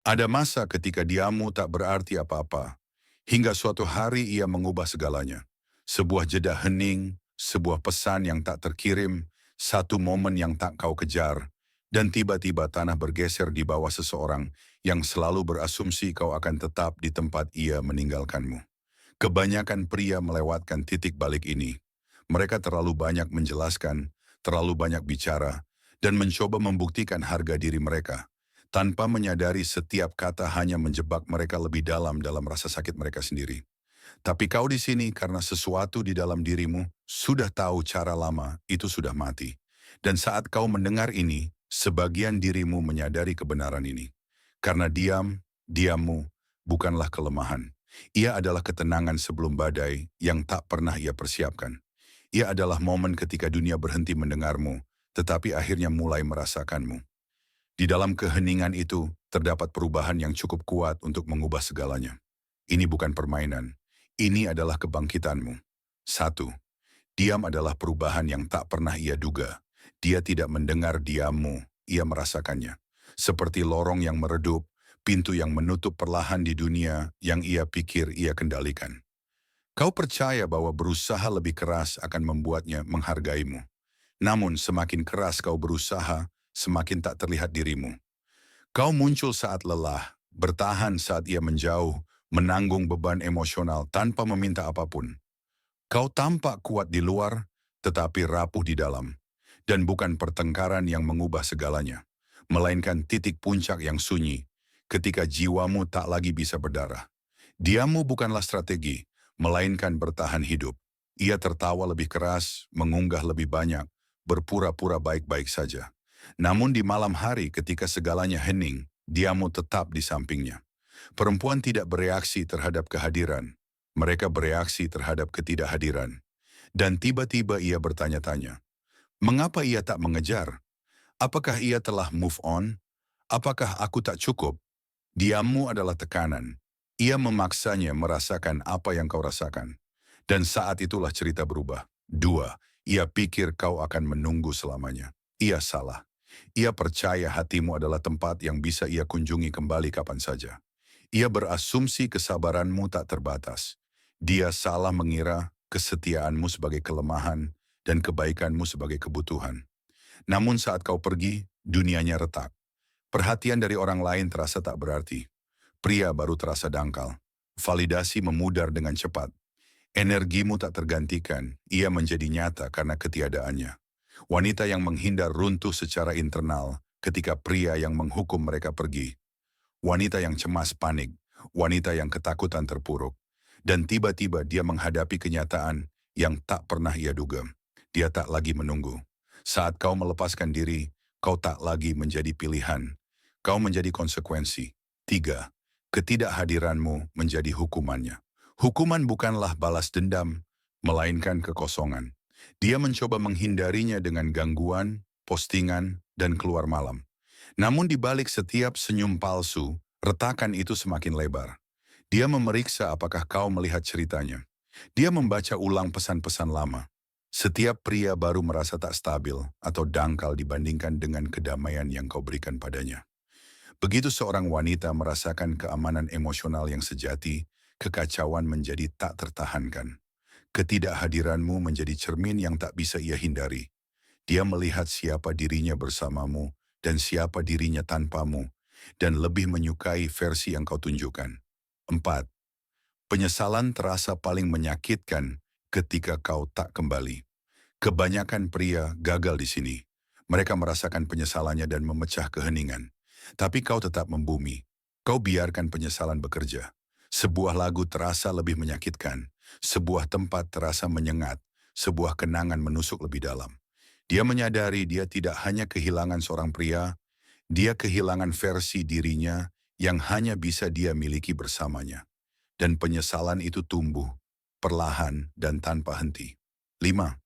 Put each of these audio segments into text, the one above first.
Ada masa ketika diammu tak berarti apa-apa, hingga suatu hari ia mengubah segalanya. Sebuah jeda hening, sebuah pesan yang tak terkirim, satu momen yang tak kau kejar, dan tiba-tiba tanah bergeser di bawah seseorang yang selalu berasumsi kau akan tetap di tempat ia meninggalkanmu. Kebanyakan pria melewatkan titik balik ini. Mereka terlalu banyak menjelaskan, terlalu banyak bicara, dan mencoba membuktikan harga diri mereka, tanpa menyadari setiap kata hanya menjebak mereka lebih dalam rasa sakit mereka sendiri. Tapi kau di sini karena sesuatu di dalam dirimu sudah tahu cara lama itu sudah mati. Dan saat kau mendengar ini, sebagian dirimu menyadari kebenaran ini. Karena diammu bukanlah kelemahan. Ia adalah ketenangan sebelum badai yang tak pernah ia persiapkan. Ia adalah momen ketika dunia berhenti mendengarmu, tetapi akhirnya mulai merasakanmu. Di dalam keheningan itu, terdapat perubahan yang cukup kuat untuk mengubah segalanya. Ini bukan permainan. Ini adalah kebangkitanmu. Satu, diam adalah perubahan yang tak pernah ia duga. Dia tidak mendengar diammu, ia merasakannya. Seperti lorong yang meredup, pintu yang menutup perlahan di dunia yang ia pikir ia kendalikan. Kau percaya bahwa berusaha lebih keras akan membuatnya menghargaimu. Namun semakin keras kau berusaha, semakin tak terlihat dirimu. Kau muncul saat lelah, bertahan saat ia menjauh, menanggung beban emosional tanpa meminta apapun. Kau tampak kuat di luar, tetapi rapuh di dalam. Dan bukan pertengkaran yang mengubah segalanya, melainkan titik puncak yang sunyi, ketika jiwamu tak lagi bisa berdarah. Diammu bukanlah strategi, melainkan bertahan hidup. Ia tertawa lebih keras, mengunggah lebih banyak, berpura-pura baik-baik saja. Namun di malam hari ketika segalanya hening, diammu tetap di sampingnya. Perempuan tidak bereaksi terhadap kehadiran. Mereka bereaksi terhadap ketidakhadiran. Dan tiba-tiba ia bertanya-tanya, mengapa ia tak mengejar? Apakah ia telah move on? Apakah aku tak cukup? Diammu adalah tekanan. Ia memaksanya merasakan apa yang kau rasakan. Dan saat itulah cerita berubah. Dua, ia pikir kau akan menunggu selamanya. Ia salah. Ia percaya hatimu adalah tempat yang bisa ia kunjungi kembali kapan saja. Ia berasumsi kesabaranmu tak terbatas. Dia salah mengira kesetiaanmu sebagai kelemahan dan kebaikanmu sebagai kebutuhan. Namun saat kau pergi, dunianya retak. Perhatian dari orang lain terasa tak berarti. Pria baru terasa dangkal. Validasi memudar dengan cepat. Energimu tak tergantikan, ia menjadi nyata karena ketiadaannya. Wanita yang menghindar runtuh secara internal ketika pria yang menghukum mereka pergi. Wanita yang cemas panik, wanita yang ketakutan terpuruk. Dan tiba-tiba dia menghadapi kenyataan yang tak pernah ia duga. Dia tak lagi menunggu. Saat kau melepaskan diri, kau tak lagi menjadi pilihan. Kau menjadi konsekuensi. Tiga, ketidakhadiranmu menjadi hukumannya. Hukuman bukanlah balas dendam, melainkan kekosongan. Dia mencoba menghindarinya dengan gangguan, postingan, dan keluar malam. Namun di balik setiap senyum palsu, retakan itu semakin lebar. Dia memeriksa apakah kau melihat ceritanya. Dia membaca ulang pesan-pesan lama. Setiap pria baru merasa tak stabil atau dangkal dibandingkan dengan kedamaian yang kau berikan padanya. Begitu seorang wanita merasakan keamanan emosional yang sejati, kekacauan menjadi tak tertahankan. Ketidakhadiranmu menjadi cermin yang tak bisa ia hindari. Dia melihat siapa dirinya bersamamu dan siapa dirinya tanpamu, dan lebih menyukai versi yang kau tunjukkan. 4. Penyesalan terasa paling menyakitkan ketika kau tak kembali. Kebanyakan pria gagal di sini. Mereka merasakan penyesalannya dan memecah keheningan. Tapi kau tetap membumi. Kau biarkan penyesalan bekerja. Sebuah lagu terasa lebih menyakitkan. Sebuah tempat terasa menyengat. Sebuah kenangan menusuk lebih dalam. Dia menyadari dia tidak hanya kehilangan seorang pria, dia kehilangan versi dirinya yang hanya bisa dia miliki bersamanya. Dan penyesalan itu tumbuh, perlahan dan tanpa henti. 5.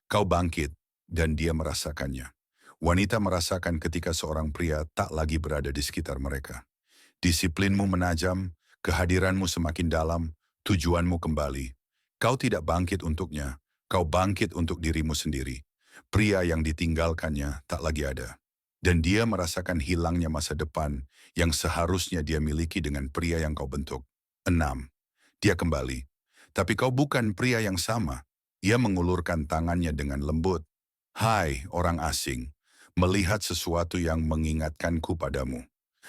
Kau bangkit, dan dia merasakannya. Wanita merasakan ketika seorang pria tak lagi berada di sekitar mereka. Disiplinmu menajam, kehadiranmu semakin dalam, tujuanmu kembali. Kau tidak bangkit untuknya, kau bangkit untuk dirimu sendiri. Pria yang ditinggalkannya tak lagi ada. Dan dia merasakan hilangnya masa depan yang seharusnya dia miliki dengan pria yang kau bentuk. 6. Dia kembali. Tapi kau bukan pria yang sama. Ia mengulurkan tangannya dengan lembut. Hai, orang asing. Melihat sesuatu yang mengingatkanku padamu.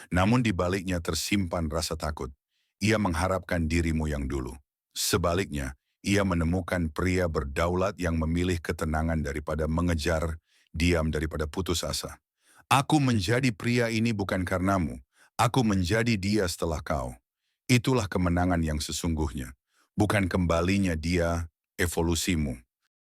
Namun di baliknya tersimpan rasa takut. Ia mengharapkan dirimu yang dulu. Sebaliknya, ia menemukan pria berdaulat yang memilih ketenangan daripada mengejar, diam daripada putus asa. Aku menjadi pria ini bukan karenamu. Aku menjadi dia setelah kau. Itulah kemenangan yang sesungguhnya. Bukan kembalinya dia, evolusimu.